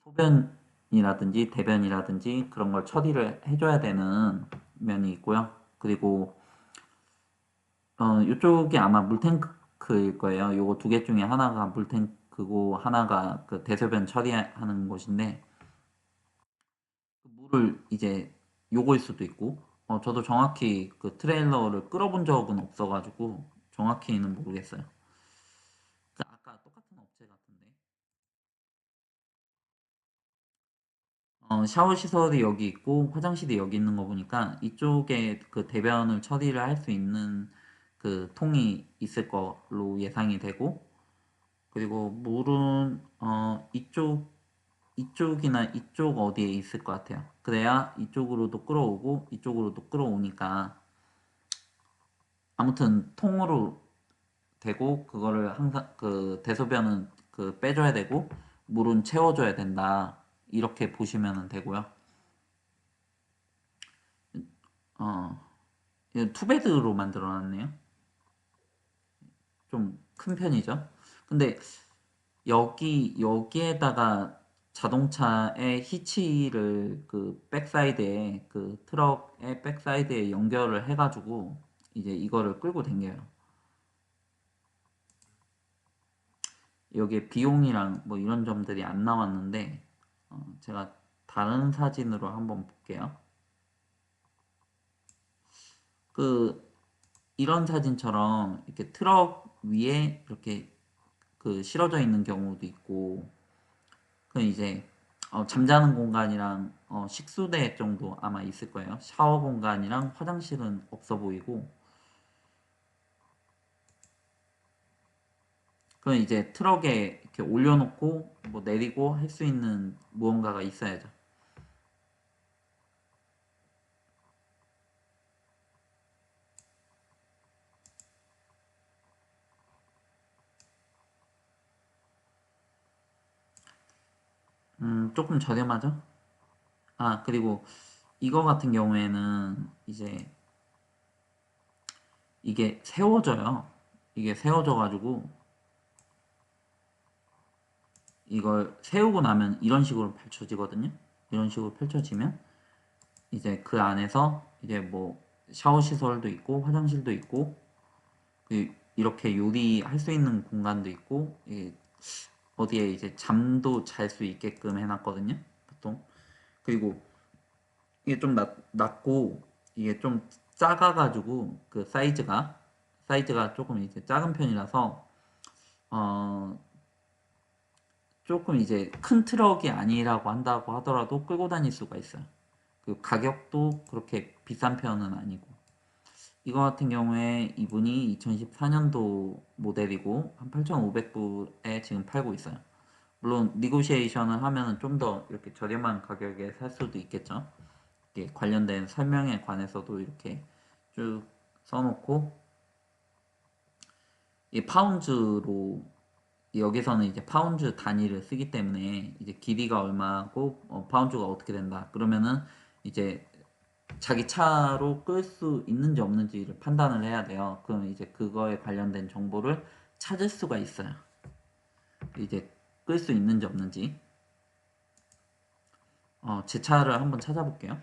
소변이라든지 대변이라든지 그런 걸 처리를 해줘야 되는 면이 있고요. 그리고 이쪽이 아마 물탱크일 거예요. 요거 두 개 중에 하나가 물탱크고 하나가 그 대소변 처리하는 곳인데 그 물을 이제 요거일 수도 있고 저도 정확히 그 트레일러를 끌어본 적은 없어가지고 정확히는 모르겠어요. 아까 똑같은 업체 같은데 샤워 시설이 여기 있고 화장실이 여기 있는 거 보니까 이쪽에 그 대변을 처리를 할 수 있는 그 통이 있을 걸로 예상이 되고 그리고 물은 이쪽이나 이쪽 어디에 있을 것 같아요. 그래야 이쪽으로도 끌어오고 이쪽으로도 끌어오니까 아무튼 통으로 되고 그거를 항상 그 대소변은 그 빼줘야 되고 물은 채워줘야 된다. 이렇게 보시면 되고요. 어, 투베드로 만들어 놨네요. 좀 큰 편이죠. 근데 여기에다가 자동차의 히치를 그 백사이드에 그 트럭의 백사이드에 연결을 해가지고 이제 이거를 끌고 댕겨요. 여기에 비용이랑 뭐 이런 점들이 안 나왔는데 제가 다른 사진으로 한번 볼게요. 그 이런 사진처럼 이렇게 트럭 위에 이렇게 그 실어져 있는 경우도 있고 그 이제 잠자는 공간이랑 식수대 정도 아마 있을 거예요. 샤워 공간이랑 화장실은 없어 보이고 그건 이제 트럭에 이렇게 올려놓고 뭐 내리고 할 수 있는 무언가가 있어야죠. 조금 저렴하죠? 아, 그리고 이거 같은 경우에는 이제 이게 세워져요. 이게 세워져가지고 이걸 세우고 나면 이런 식으로 펼쳐지거든요. 이런 식으로 펼쳐지면 이제 그 안에서 이제 뭐 샤워 시설도 있고 화장실도 있고 이렇게 요리할 수 있는 공간도 있고 어디에 이제 잠도 잘 수 있게끔 해놨거든요. 보통 그리고 이게 좀 낮고 이게 좀 작아가지고 그 사이즈가 조금 이제 작은 편이라서 어 조금 이제 큰 트럭이 아니라고 한다고 하더라도 끌고 다닐 수가 있어요. 그 가격도 그렇게 비싼 편은 아니고 이거 같은 경우에 이분이 2014년도 모델이고 한 8,500불에 지금 팔고 있어요. 물론 니고시에이션을 하면 좀 더 이렇게 저렴한 가격에 살 수도 있겠죠. 이게 관련된 설명에 관해서도 이렇게 쭉 써놓고 이 파운즈로 여기서는 이제 파운드 단위를 쓰기 때문에 이제 길이가 얼마고 파운드가 어떻게 된다. 그러면은 이제 자기 차로 끌 수 있는지 없는지를 판단을 해야 돼요. 그럼 이제 그거에 관련된 정보를 찾을 수가 있어요. 이제 끌 수 있는지 없는지. 제 차를 한번 찾아볼게요.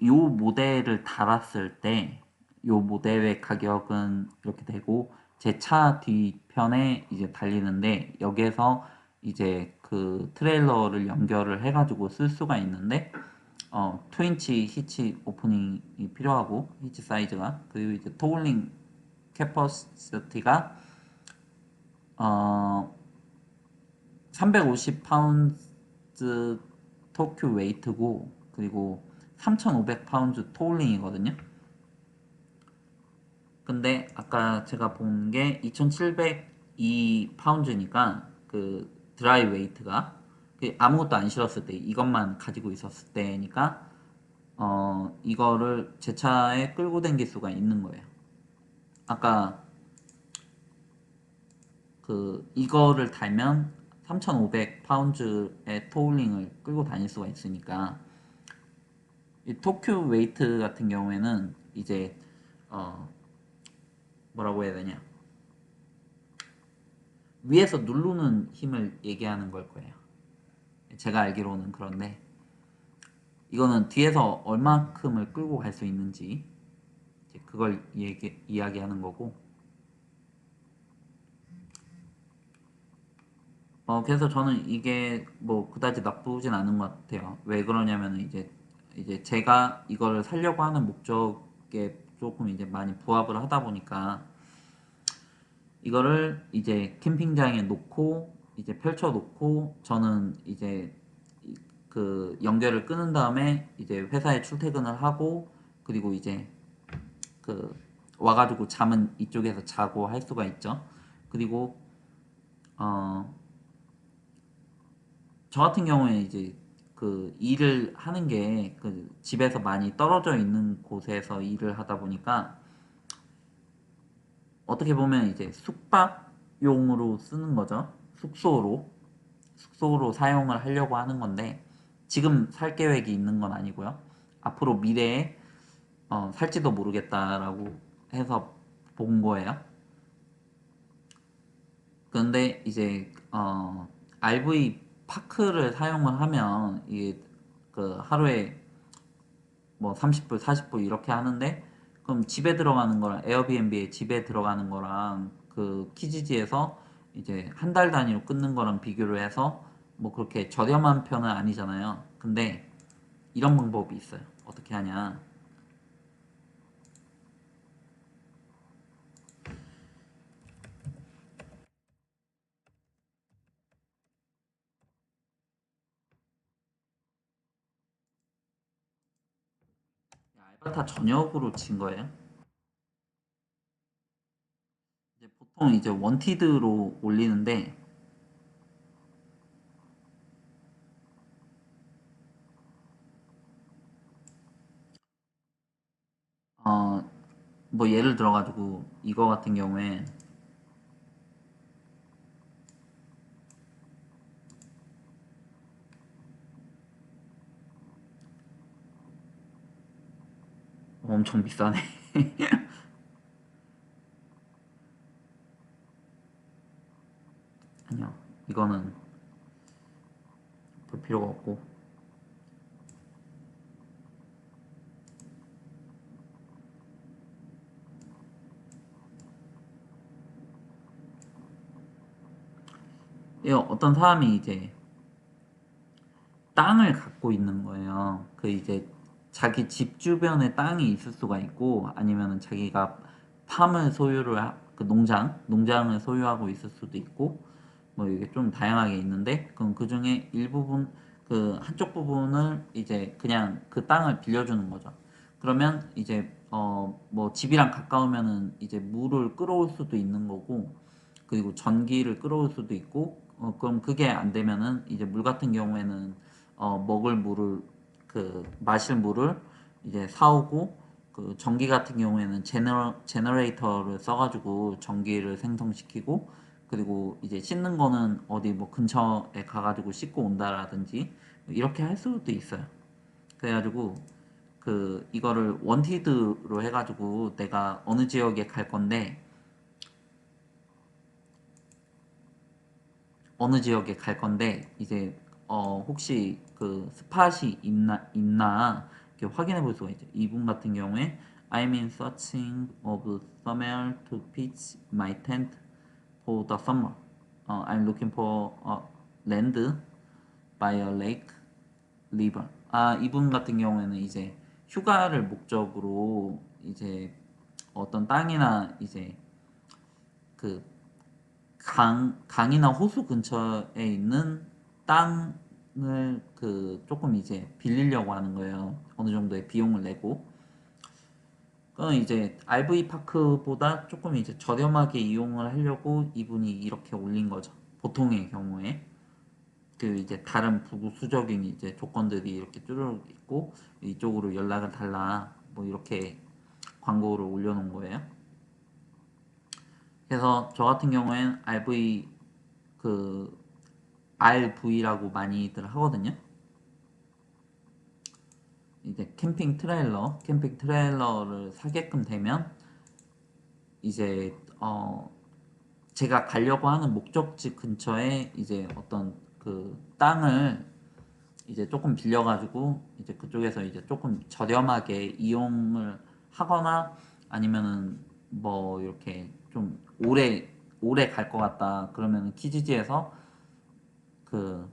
요 모델을 달았을 때, 요 모델의 가격은 이렇게 되고, 제 차 뒤편에 이제 달리는데, 여기에서 이제 그 트레일러를 연결을 해가지고 쓸 수가 있는데, 2인치 히치 오프닝이 필요하고, 히치 사이즈가, 그리고 이제 토글링 캐퍼시티가 350파운드 토큐 웨이트고, 그리고 3,500파운드 토울링이거든요. 근데 아까 제가 본 게 2,702파운드니까 그 드라이 웨이트가 아무것도 안 실었을 때, 이것만 가지고 있었을 때니까 이거를 제 차에 끌고 다닐 수가 있는 거예요. 아까 이거를 달면 3,500파운드의 토울링을 끌고 다닐 수가 있으니까, 이 토큐 웨이트 같은 경우에는 이제 어 뭐라고 해야 되냐, 위에서 누르는 힘을 얘기하는 걸 거예요. 제가 알기로는. 그런데 이거는 뒤에서 얼마큼을 끌고 갈 수 있는지, 이제 그걸 이야기하는 거고. 그래서 저는 이게 뭐 그다지 나쁘진 않은 것 같아요. 왜 그러냐면 이제 제가 이거를 살려고 하는 목적에 조금 이제 많이 부합을 하다 보니까, 이거를 이제 캠핑장에 놓고 이제 펼쳐 놓고, 저는 이제 그 연결을 끊은 다음에 이제 회사에 출퇴근을 하고, 그리고 이제 그 와가지고 잠은 이쪽에서 자고 할 수가 있죠. 그리고 어 저 같은 경우에 이제 그 일을 하는 게 그 집에서 많이 떨어져 있는 곳에서 일을 하다 보니까, 어떻게 보면 이제 숙박용으로 쓰는 거죠. 숙소로 사용을 하려고 하는 건데, 지금 살 계획이 있는 건 아니고요. 앞으로 미래에 살지도 모르겠다라고 해서 본 거예요. 그런데 이제 RV 파크를 사용을 하면 이게 그 하루에 뭐 30불, 40불 이렇게 하는데, 그럼 집에 들어가는 거랑, 에어비앤비에 집에 들어가는 거랑 그 키지지에서 이제 한 달 단위로 끊는 거랑 비교를 해서 뭐 그렇게 저렴한 편은 아니잖아요. 근데 이런 방법이 있어요. 어떻게 하냐. 알바타 전역으로 친 거예요. 이제 보통 이제 원티드로 올리는데, 어, 뭐 예를 들어가지고 이거 같은 경우에 엄청 비싸네. 아니요, 이거는 볼 필요가 없고. 이 어떤 사람이 이제 땅을 갖고 있는 거예요. 그 이제 자기 집 주변에 땅이 있을 수가 있고, 아니면은 자기가 팜을 그 농장을 소유하고 있을 수도 있고, 뭐 이게 좀 다양하게 있는데, 그럼 그 중에 일부분, 그 한쪽 부분을 이제 그냥 그 땅을 빌려주는 거죠. 그러면 이제 뭐 집이랑 가까우면은 이제 물을 끌어올 수도 있는 거고, 그리고 전기를 끌어올 수도 있고, 그럼 그게 안 되면은 이제 물 같은 경우에는 먹을 물을, 마실 물을 이제 사오고, 그 전기 같은 경우에는 제너레이터를 써가지고 전기를 생성시키고, 그리고 이제 씻는 거는 어디 뭐 근처에 가가지고 씻고 온다라든지 이렇게 할 수도 있어요. 그래가지고 이거를 원티드로 해가지고 내가 어느 지역에 갈 건데 이제 혹시 그 스팟이 있나 이렇게 확인해 볼 수가 있죠. 이분 같은 경우에 I'm in searching of somewhere to pitch my tent for the summer. I'm looking for a land by a lake river. 이분 같은 경우에는 이제 휴가를 목적으로 이제 어떤 땅이나 이제 그 강이나 호수 근처에 있는 땅을 그 조금 이제 빌리려고 하는 거예요. 어느 정도의 비용을 내고. 그건 이제 RV 파크보다 조금 이제 저렴하게 이용을 하려고 이분이 이렇게 올린 거죠. 보통의 경우에. 그 이제 다른 부수적인 이제 조건들이 이렇게 쭈르륵 있고 이쪽으로 연락을 달라 뭐 이렇게 광고를 올려놓은 거예요. 그래서 저 같은 경우엔 그 RV라고 많이들 하거든요. 이제 캠핑 트레일러를 사게끔 되면 이제 제가 가려고 하는 목적지 근처에 이제 어떤 그 땅을 이제 조금 빌려가지고 이제 그쪽에서 이제 조금 저렴하게 이용을 하거나 아니면은 뭐 이렇게 좀 오래 갈 것 같다 그러면은 키지지에서 그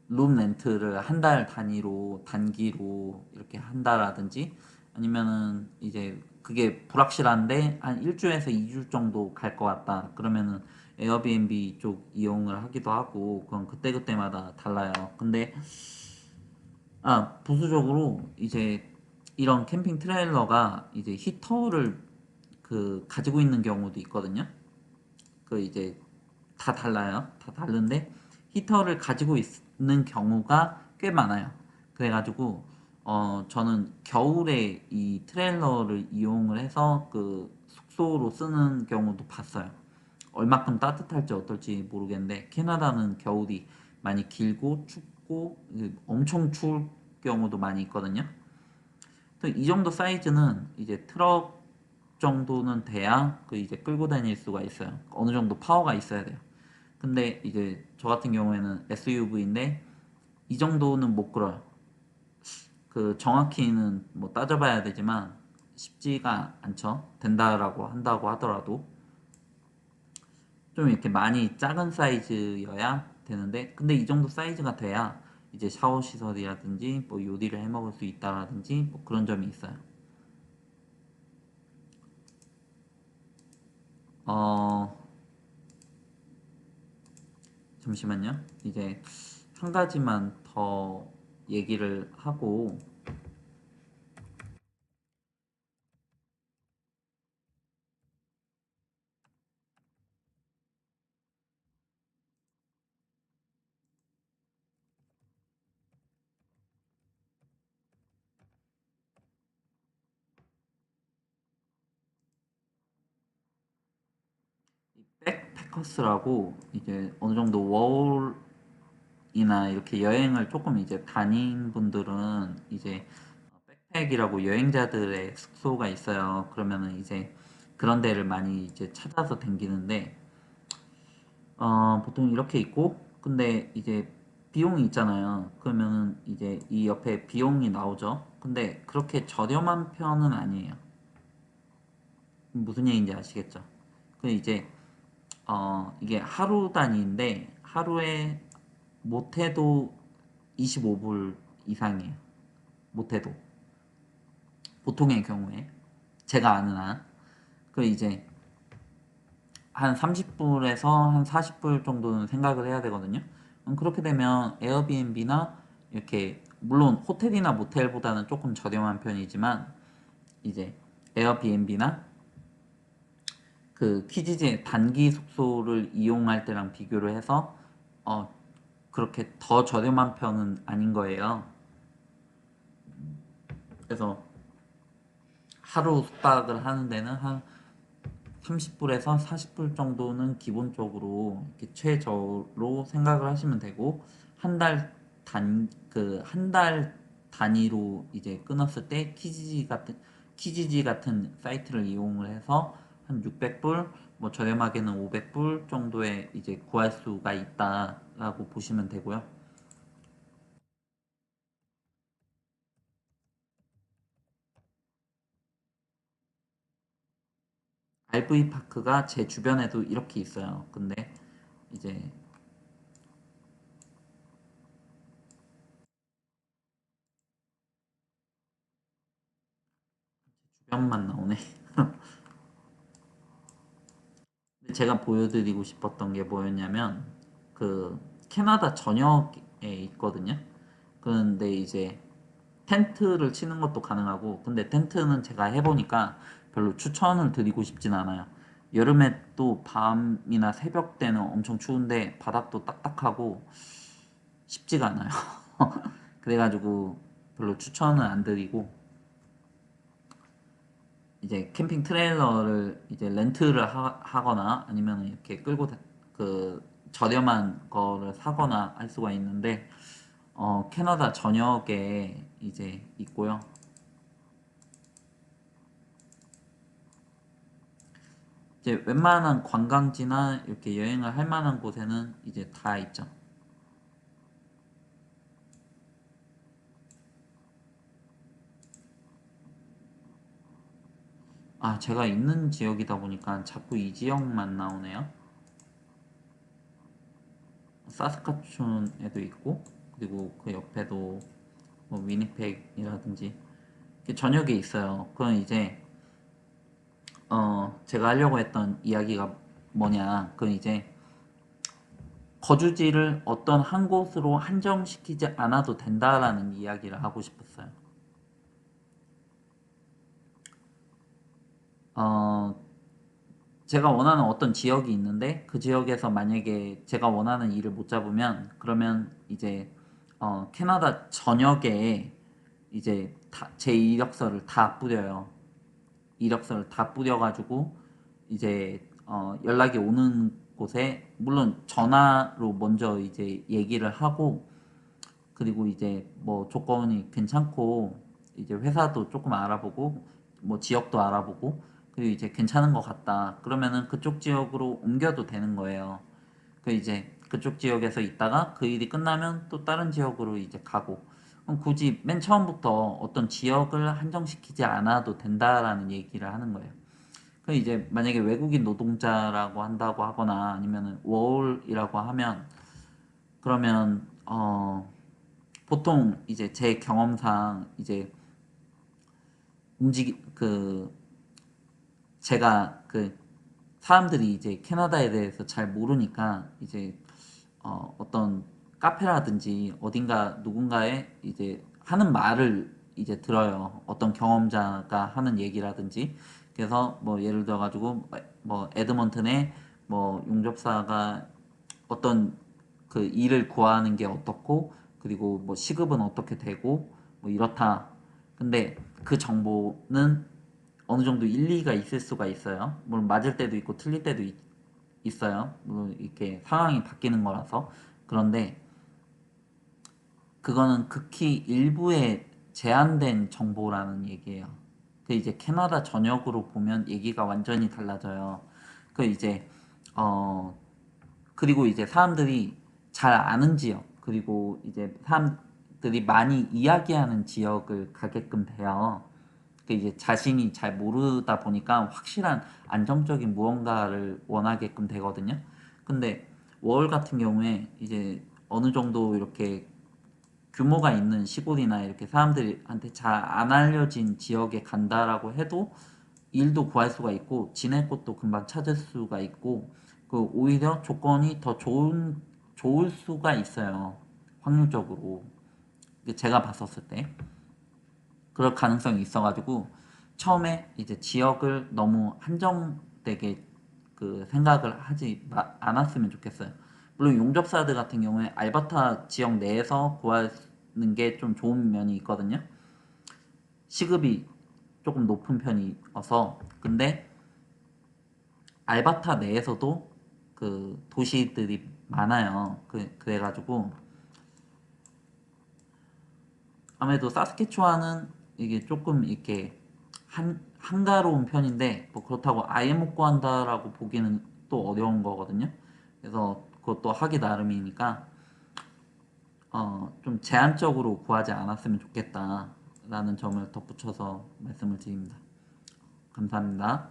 룸 렌트를 한 달 단위로 단기로 이렇게 한다라든지 아니면은 이제 그게 불확실한데 한 1주에서 2주 정도 갈 것 같다 그러면은 에어비앤비 쪽 이용을 하기도 하고 그건 그때그때마다 달라요. 근데 부수적으로 이제 이런 캠핑 트레일러가 이제 히터를 그 가지고 있는 경우도 있거든요. 그 이제 다 달라요. 다 다른데 히터를 가지고 있는 경우가 꽤 많아요. 그래가지고 저는 겨울에 이 트레일러를 이용을 해서 그 숙소로 쓰는 경우도 봤어요. 얼마큼 따뜻할지 어떨지 모르겠는데 캐나다는 겨울이 많이 길고 춥고 엄청 추울 경우도 많이 있거든요. 또 이 정도 사이즈는 이제 트럭 정도는 돼야 그 이제 끌고 다닐 수가 있어요. 어느 정도 파워가 있어야 돼요. 근데 이제 저 같은 경우에는 SUV인데 이 정도는 못 끌어요. 그 정확히는 뭐 따져봐야 되지만 쉽지가 않죠. 된다라고 한다고 하더라도 좀 이렇게 많이 작은 사이즈여야 되는데 근데 이 정도 사이즈가 돼야 이제 샤워 시설이라든지 뭐 요리를 해 먹을 수 있다라든지 뭐 그런 점이 있어요. 어 잠시만요. 이제 한 가지만 더 얘기를 하고 백패커스라고 이제 어느 정도 워홀이나 이렇게 여행을 조금 이제 다닌 분들은 이제 백팩이라고 여행자들의 숙소가 있어요. 그러면은 이제 그런 데를 많이 이제 찾아서 댕기는데 보통 이렇게 있고 근데 이제 비용이 있잖아요. 그러면은 이제 이 옆에 비용이 나오죠. 근데 그렇게 저렴한 편은 아니에요. 무슨 얘기인지 아시겠죠? 그 이제 이게 하루 단위인데 하루에 못해도 25불 이상이에요. 못해도 보통의 경우에 제가 아는 한 그 이제 한 30불에서 한 40불 정도는 생각을 해야 되거든요. 그렇게 되면 에어비앤비나 이렇게 물론 호텔이나 모텔보다는 조금 저렴한 편이지만 이제 에어비앤비나 그 키지지 단기 숙소를 이용할 때랑 비교를 해서 어 그렇게 더 저렴한 편은 아닌 거예요. 그래서 하루 숙박을 하는 데는 한 30불에서 40불 정도는 기본적으로 이렇게 최저로 생각을 하시면 되고 한 달 한 달 단위로 이제 끊었을 때 키지지 같은 사이트를 이용을 해서 한 600불 뭐 저렴하게는 500불 정도에 이제 구할 수가 있다라고 보시면 되고요. RV 파크가 제 주변에도 이렇게 있어요. 근데 이제 주변만 나오네. 제가 보여드리고 싶었던 게 뭐였냐면 그 캐나다 전역에 있거든요. 그런데 이제 텐트를 치는 것도 가능하고, 근데 텐트는 제가 해보니까 별로 추천을 드리고 싶진 않아요. 여름에 또 밤이나 새벽 때는 엄청 추운데 바닥도 딱딱하고 쉽지가 않아요. 그래가지고 별로 추천은 안 드리고, 이제 캠핑 트레일러를 이제 렌트를 하거나 아니면 이렇게 끌고 그 저렴한 거를 사거나 할 수가 있는데, 캐나다 전역에 이제 있고요. 이제 웬만한 관광지나 이렇게 여행을 할 만한 곳에는 이제 다 있죠. 아, 제가 있는 지역이다 보니까 자꾸 이 지역만 나오네요. 사스카춘에도 있고, 그리고 그 옆에도 뭐 위니펙이라든지 전역에 있어요. 그건 이제 제가 하려고 했던 이야기가 뭐냐, 그건 이제 거주지를 어떤 한 곳으로 한정시키지 않아도 된다라는 이야기를 하고 싶었어요. 어, 제가 원하는 어떤 지역이 있는데 그 지역에서 만약에 제가 원하는 일을 못 잡으면, 그러면 이제 캐나다 전역에 이제 제 이력서를 다 뿌려요. 이력서를 다 뿌려가지고 이제 연락이 오는 곳에, 물론 전화로 먼저 이제 얘기를 하고, 그리고 이제 뭐 조건이 괜찮고 이제 회사도 조금 알아보고 뭐 지역도 알아보고, 그리고 이제 괜찮은 것 같다 그러면은 그쪽 지역으로 옮겨도 되는 거예요. 그 이제 그쪽 지역에서 있다가 그 일이 끝나면 또 다른 지역으로 이제 가고, 그럼 굳이 맨 처음부터 어떤 지역을 한정시키지 않아도 된다라는 얘기를 하는 거예요. 그 이제 만약에 외국인 노동자라고 한다고 하거나 아니면은 워홀이라고 하면, 그러면 보통 이제 제 경험상 이제 그 제가 그 사람들이 이제 캐나다에 대해서 잘 모르니까 이제 어떤 카페라든지 어딘가 누군가의 이제 하는 말을 이제 들어요. 어떤 경험자가 하는 얘기라든지. 그래서 뭐 예를 들어 가지고 뭐 에드먼튼의 뭐 용접사가 어떤 그 일을 구하는 게 어떻고, 그리고 뭐 시급은 어떻게 되고 뭐 이렇다. 근데 그 정보는 어느 정도 일리가 있을 수가 있어요. 물론 맞을 때도 있고 틀릴 때도 있어요. 물론 이렇게 상황이 바뀌는 거라서. 그런데 그거는 극히 일부의 제한된 정보라는 얘기예요. 그 이제 캐나다 전역으로 보면 얘기가 완전히 달라져요. 그 이제 어 그리고 이제 사람들이 잘 아는 지역, 그리고 이제 사람들이 많이 이야기하는 지역을 가게끔 돼요. 그 이제 자신이 잘 모르다 보니까 확실한 안정적인 무언가를 원하게끔 되거든요. 근데 월 같은 경우에 이제 어느 정도 이렇게 규모가 있는 시골이나 이렇게 사람들한테 잘 안 알려진 지역에 간다라고 해도 일도 구할 수가 있고 지낼 곳도 금방 찾을 수가 있고, 그 오히려 조건이 더 좋을 수가 있어요. 확률적으로. 제가 봤었을 때 그럴 가능성이 있어가지고 처음에 이제 지역을 너무 한정되게 그 생각을 하지 않았으면 좋겠어요. 물론 용접사들 같은 경우에 알버타 지역 내에서 구하는 게 좀 좋은 면이 있거든요. 시급이 조금 높은 편이어서. 근데 알버타 내에서도 그 도시들이 많아요. 그래가지고 아무래도 사스케추안은 이게 조금 이렇게 한가로운 편인데, 뭐 그렇다고 아예 못 구한다라고 보기는 또 어려운 거거든요. 그래서 그것도 하기 나름이니까 좀 제한적으로 구하지 않았으면 좋겠다라는 점을 덧붙여서 말씀을 드립니다. 감사합니다.